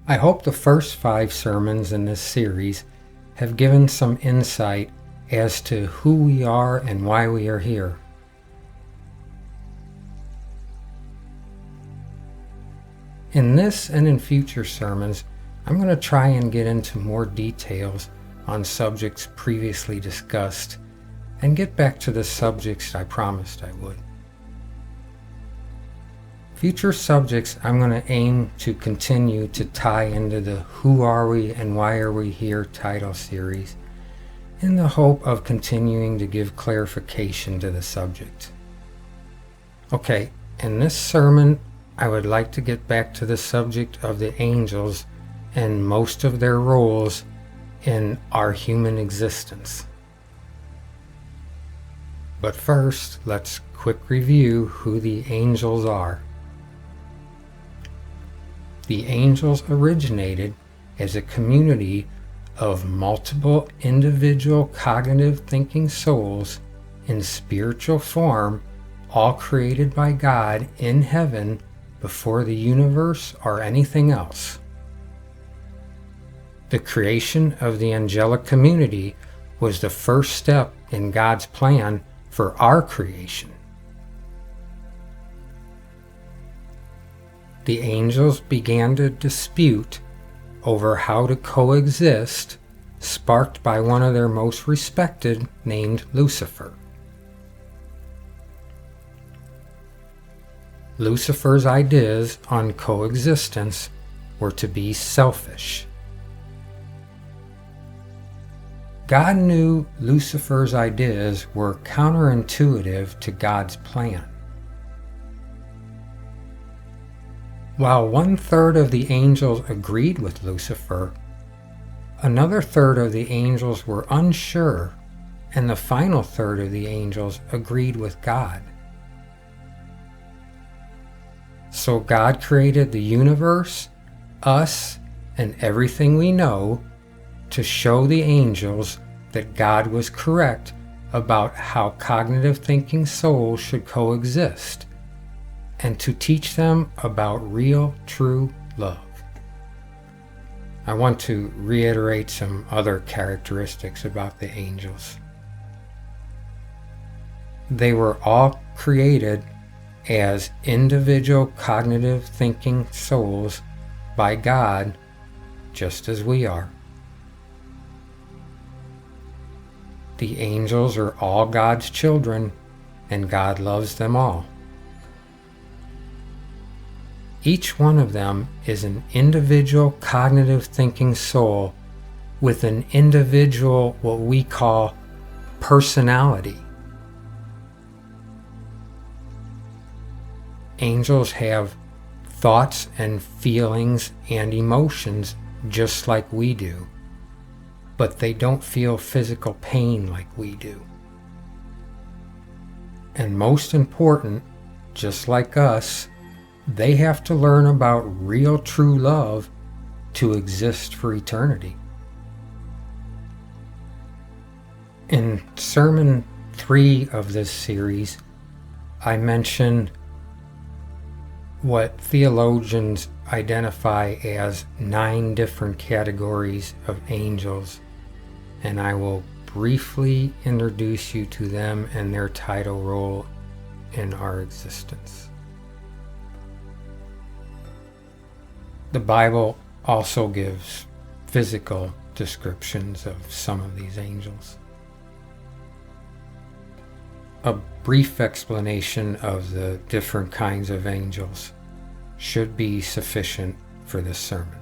I hope the first 5 sermons in this series have given some insight as to who we are and why we are here. In this and in future sermons, I'm going to try and get into more details on subjects previously discussed and get back to the subjects I promised I would. Future subjects I'm going to aim to continue to tie into the Who Are We and Why Are We Here title series in the hope of continuing to give clarification to the subject. Okay, in this sermon I would like to get back to the subject of the angels and most of their roles in our human existence. But first, let's quick review who the angels are. The angels originated as a community of multiple individual cognitive thinking souls in spiritual form, all created by God in heaven before the universe or anything else. The creation of the angelic community was the first step in God's plan for our creation. The angels began to dispute over how to coexist, sparked by one of their most respected, named Lucifer. Lucifer's ideas on coexistence were to be selfish. God knew Lucifer's ideas were counterintuitive to God's plan. While 1/3 of the angels agreed with Lucifer, another 1/3 of the angels were unsure, and the final 1/3 of the angels agreed with God. So God created the universe, us, and everything we know to show the angels that God was correct about how cognitive thinking souls should coexist, and to teach them about real, true love. I want to reiterate some other characteristics about the angels. They were all created as individual cognitive thinking souls by God, just as we are. The angels are all God's children, and God loves them all. Each one of them is an individual cognitive thinking soul with an individual, what we call, personality. Angels have thoughts and feelings and emotions just like we do, but they don't feel physical pain like we do. And most important, just like us, they have to learn about real true love to exist for eternity. In Sermon 3 of this series, I mentioned what theologians identify as 9 different categories of angels, and I will briefly introduce you to them and their title role in our existence. The Bible also gives physical descriptions of some of these angels. A brief explanation of the different kinds of angels should be sufficient for this sermon.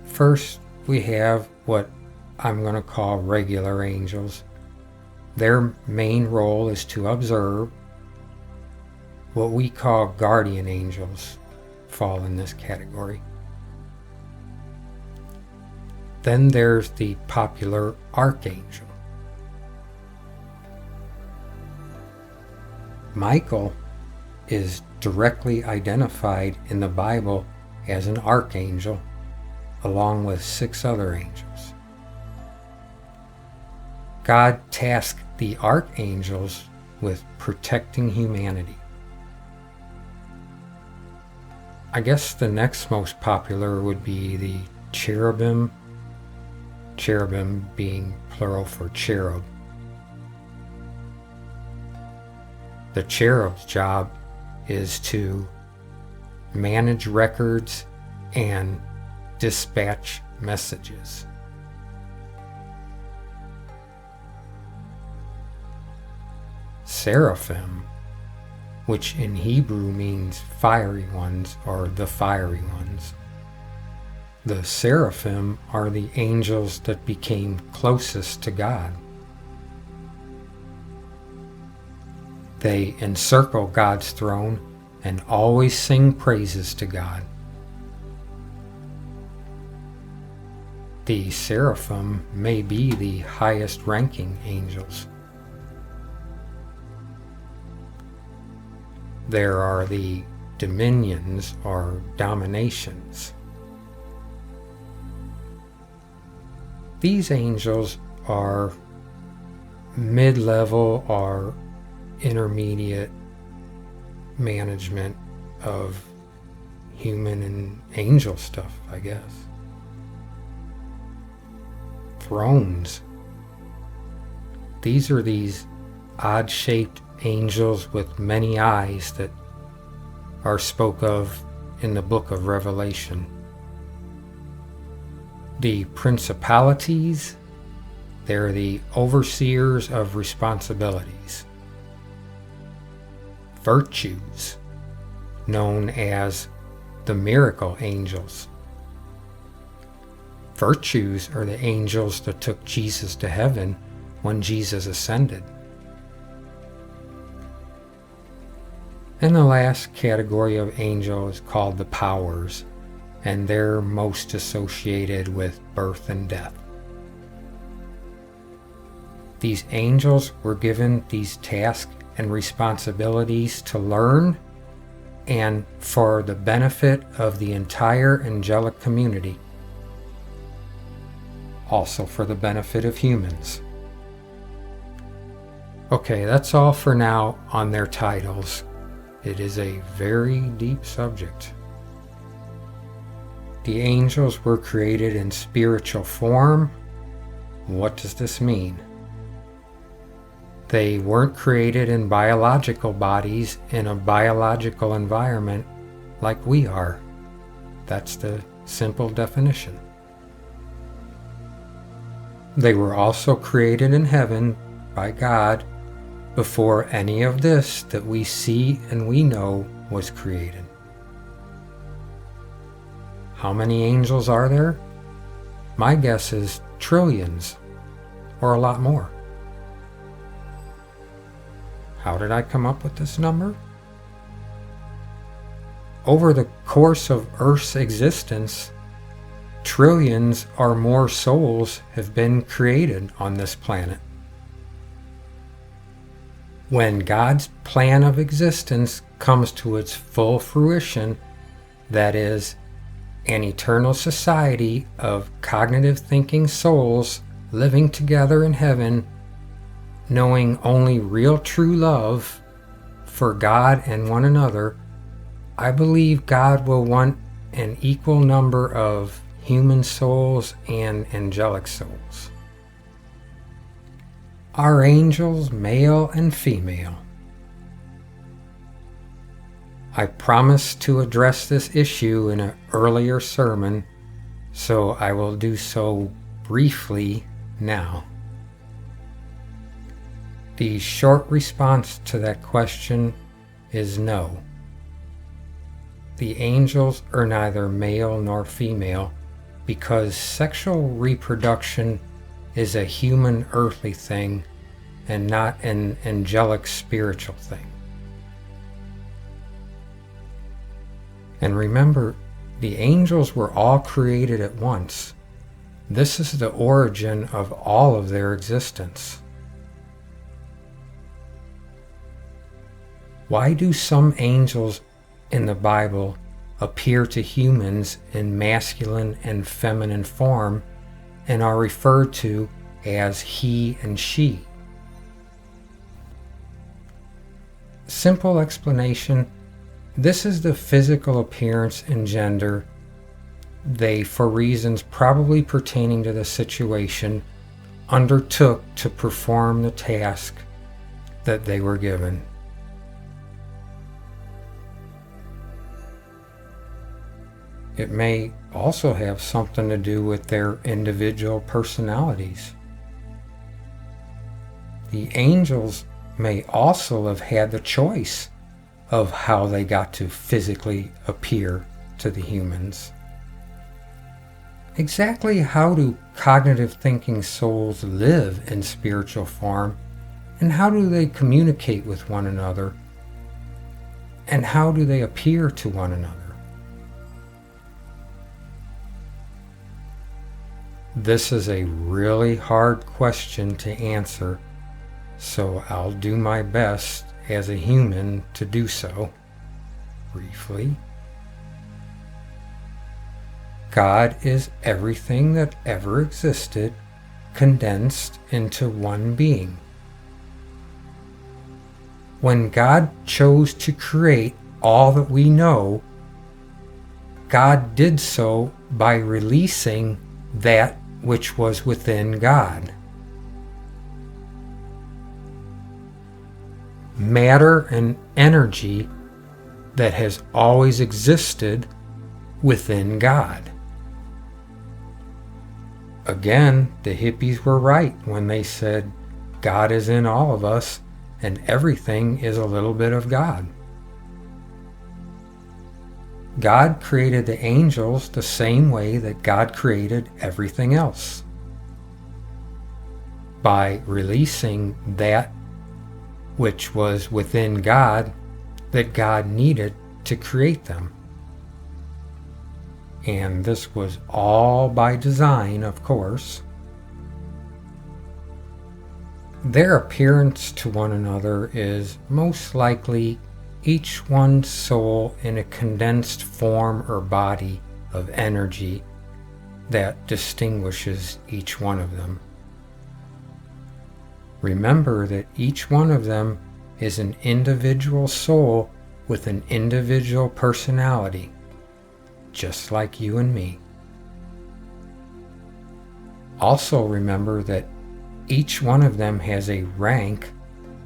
First, we have what I'm going to call regular angels. Their main role is to observe. What we call guardian angels fall in this category. Then there's the popular archangel. Michael is directly identified in the Bible as an archangel, along with 6 other angels. God tasked the archangels with protecting humanity. I guess the next most popular would be the cherubim, cherubim being plural for cherub. The cherub's job is to manage records and dispatch messages. Seraphim, which in Hebrew means fiery ones or the fiery ones. The seraphim are the angels that became closest to God. They encircle God's throne and always sing praises to God. The seraphim may be the highest ranking angels. There are the dominions or dominations. These angels are mid-level or intermediate management of human and angel stuff, I guess. Thrones. These are these odd-shaped angels with many eyes that are spoke of in the book of Revelation. The principalities, they're the overseers of responsibilities. Virtues, known as the miracle angels. Virtues are the angels that took Jesus to heaven when Jesus ascended. And the last category of angel is called the powers, and they're most associated with birth and death. These angels were given these tasks and responsibilities to learn and for the benefit of the entire angelic community, also for the benefit of humans. Okay, that's all for now on their titles. It is a very deep subject. The angels were created in spiritual form. What does this mean? They weren't created in biological bodies in a biological environment like we are. That's the simple definition. They were also created in heaven by God before any of this that we see and we know was created. How many angels are there? My guess is trillions, or a lot more. How did I come up with this number? Over the course of Earth's existence, trillions or more souls have been created on this planet. When God's plan of existence comes to its full fruition, that is, an eternal society of cognitive thinking souls living together in heaven, knowing only real true love for God and one another, I believe God will want an equal number of human souls and angelic souls. Are angels male and female? I promised to address this issue in an earlier sermon, so I will do so briefly now. The short response to that question is no. The angels are neither male nor female because sexual reproduction is a human earthly thing and not an angelic spiritual thing. And remember, the angels were all created at once. This is the origin of all of their existence. Why do some angels in the Bible appear to humans in masculine and feminine form and are referred to as he and she? Simple explanation, This is the physical appearance and gender they, for reasons probably pertaining to the situation, undertook to perform the task that they were given. It may also have something to do with their individual personalities. The angels may also have had the choice of how they got to physically appear to the humans. Exactly how do cognitive thinking souls live in spiritual form, and how do they communicate with one another, and how do they appear to one another? This is a really hard question to answer, so I'll do my best as a human to do so, briefly. God is everything that ever existed, condensed into one being. When God chose to create all that we know, God did so by releasing that which was within God. Matter and energy that has always existed within God. Again, the hippies were right when they said God is in all of us and everything is a little bit of God. God created the angels the same way that God created everything else, by releasing that which was within God that God needed to create them. And this was all by design, of course. Their appearance to one another is most likely each one's soul in a condensed form or body of energy that distinguishes each one of them. Remember that each one of them is an individual soul with an individual personality, just like you and me. Also remember that each one of them has a rank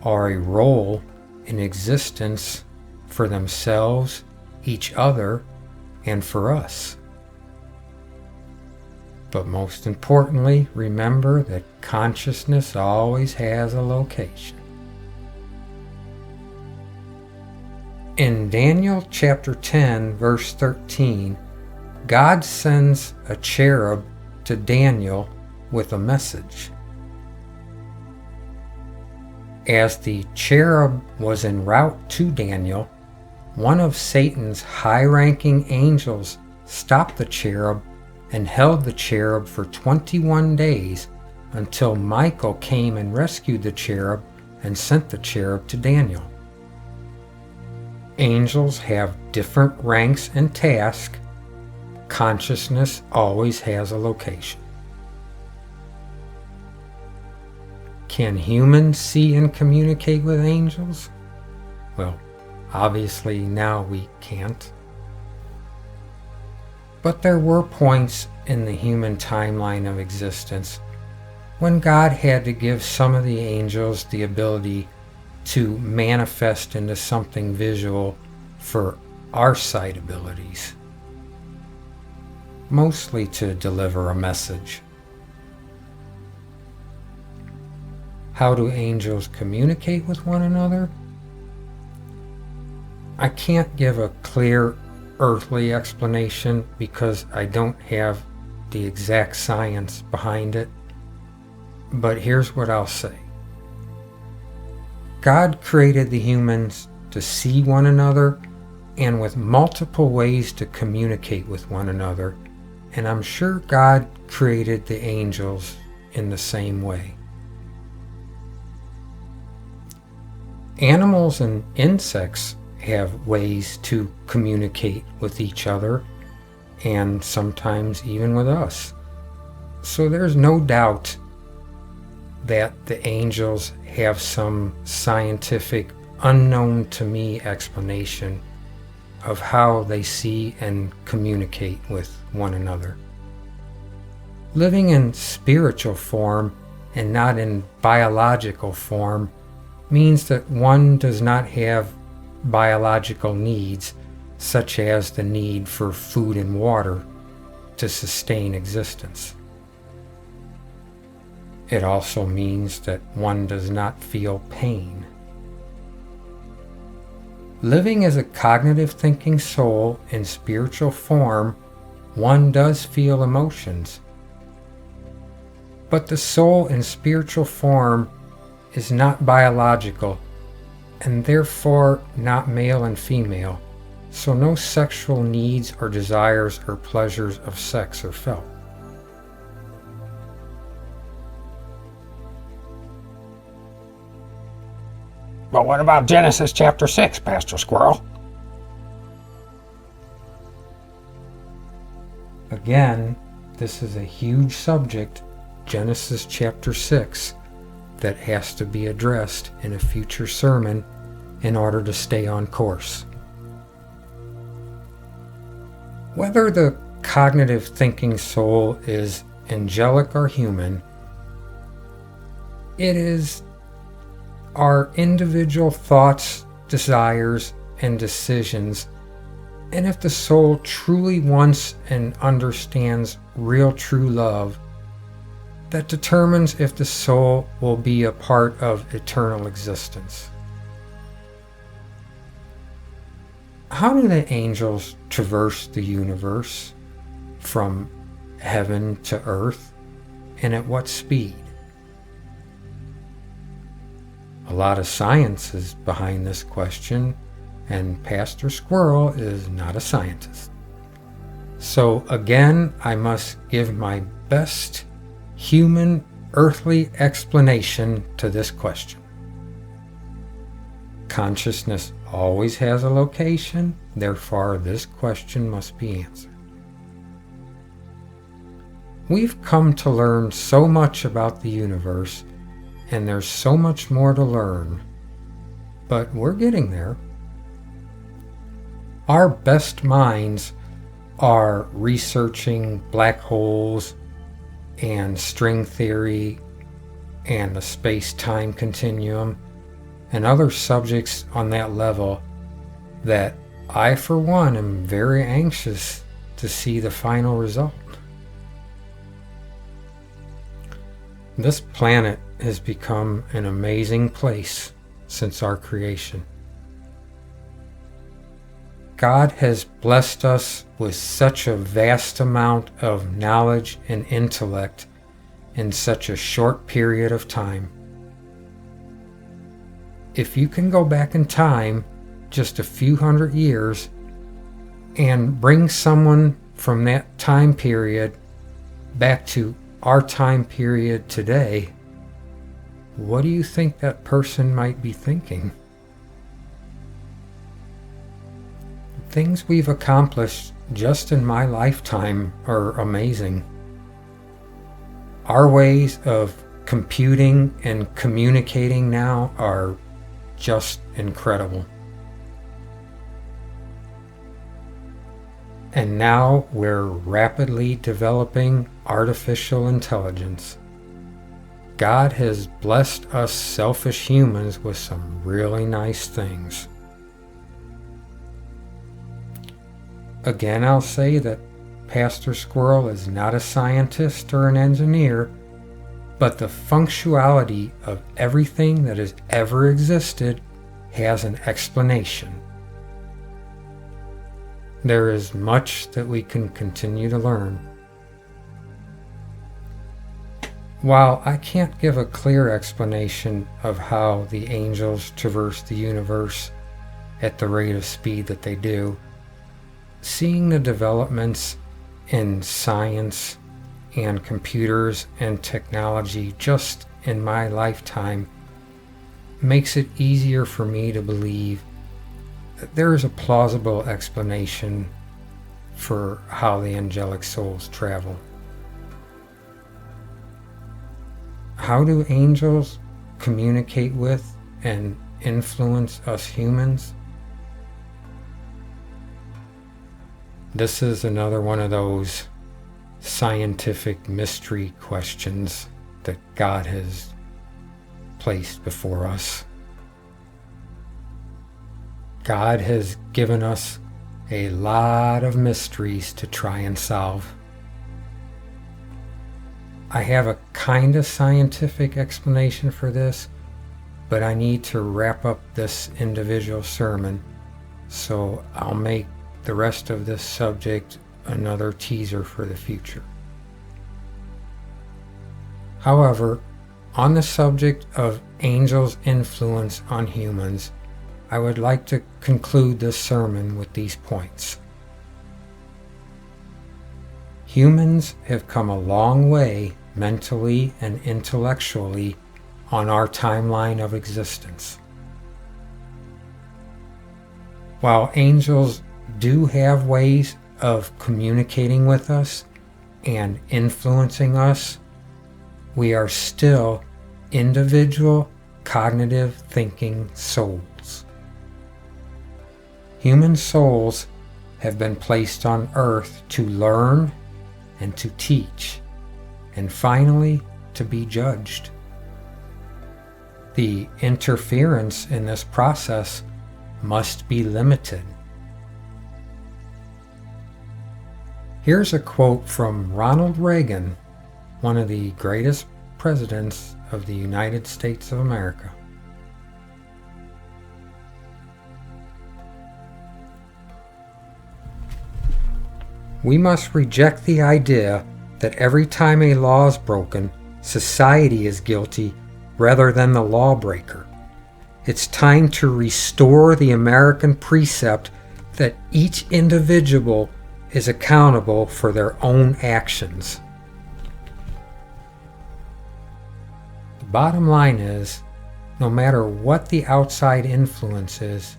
or a role in existence for themselves, each other, and for us. But most importantly, remember that consciousness always has a location. In Daniel chapter 10, verse 13, God sends a cherub to Daniel with a message. As the cherub was en route to Daniel, one of Satan's high-ranking angels stopped the cherub and held the cherub for 21 days until Michael came and rescued the cherub and sent the cherub to Daniel. Angels have different ranks and tasks. Consciousness always has a location. Can humans see and communicate with angels? Well, obviously now we can't. But there were points in the human timeline of existence when God had to give some of the angels the ability to manifest into something visual for our sight abilities, mostly to deliver a message. How do angels communicate with one another? I can't give a clear earthly explanation because I don't have the exact science behind it, but here's what I'll say. God created the humans to see one another and with multiple ways to communicate with one another, and I'm sure God created the angels in the same way. Animals and insects have ways to communicate with each other and sometimes even with us. So there's no doubt that the angels have some scientific, unknown to me explanation of how they see and communicate with one another. Living in spiritual form and not in biological form means that one does not have biological needs, such as the need for food and water to sustain existence. It also means that one does not feel pain. Living as a cognitive thinking soul in spiritual form, one does feel emotions. But the soul in spiritual form is not biological, and therefore not male and female, so no sexual needs or desires or pleasures of sex are felt. But what about Genesis chapter 6, Pastor Squirrel? Again, this is a huge subject, Genesis chapter 6, that has to be addressed in a future sermon in order to stay on course. Whether the cognitive thinking soul is angelic or human, it is our individual thoughts, desires, and decisions, and if the soul truly wants and understands real true love, that determines if the soul will be a part of eternal existence. How do the angels traverse the universe from heaven to earth, and at what speed? A lot of science is behind this question, and Pastor Squirrel is not a scientist. So again, I must give my best human, earthly explanation to this question. Consciousness always has a location, therefore this question must be answered. We've come to learn so much about the universe, and there's so much more to learn, but we're getting there. Our best minds are researching black holes and string theory and the space-time continuum and other subjects on that level that I, for one, am very anxious to see the final result. This planet has become an amazing place since our creation. God has blessed us with such a vast amount of knowledge and intellect in such a short period of time. If you can go back in time just a few hundred years and bring someone from that time period back to our time period today, what do you think that person might be thinking? Things we've accomplished just in my lifetime are amazing. Our ways of computing and communicating now are just incredible. And now we're rapidly developing artificial intelligence. God has blessed us selfish humans with some really nice things. Again, I'll say that Pastor Squirrel is not a scientist or an engineer, but the functionality of everything that has ever existed has an explanation. There is much that we can continue to learn. While I can't give a clear explanation of how the angels traverse the universe at the rate of speed that they do, seeing the developments in science and computers and technology just in my lifetime makes it easier for me to believe that there is a plausible explanation for how the angelic souls travel. How do angels communicate with and influence us humans? This is another one of those scientific mystery questions that God has placed before us. God has given us a lot of mysteries to try and solve. I have a kind of scientific explanation for this, but I need to wrap up this individual sermon, so I'll make the rest of this subject another teaser for the future. However, on the subject of angels' influence on humans, I would like to conclude this sermon with these points. Humans have come a long way mentally and intellectually on our timeline of existence. While angels do have ways of communicating with us and influencing us, we are still individual cognitive thinking souls. Human souls have been placed on earth to learn and to teach, and finally to be judged. The interference in this process must be limited. Here's a quote from Ronald Reagan, one of the greatest presidents of the United States of America. We must reject the idea that every time a law is broken, society is guilty rather than the lawbreaker. It's time to restore the American precept that each individual is accountable for their own actions. The bottom line is, no matter what the outside influence is,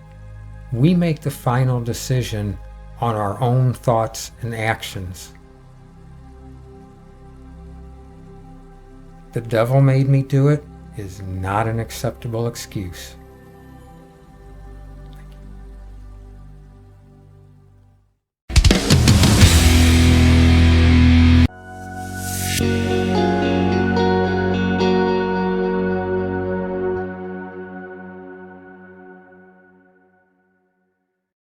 we make the final decision on our own thoughts and actions. The devil made me do it is not an acceptable excuse. Thank you.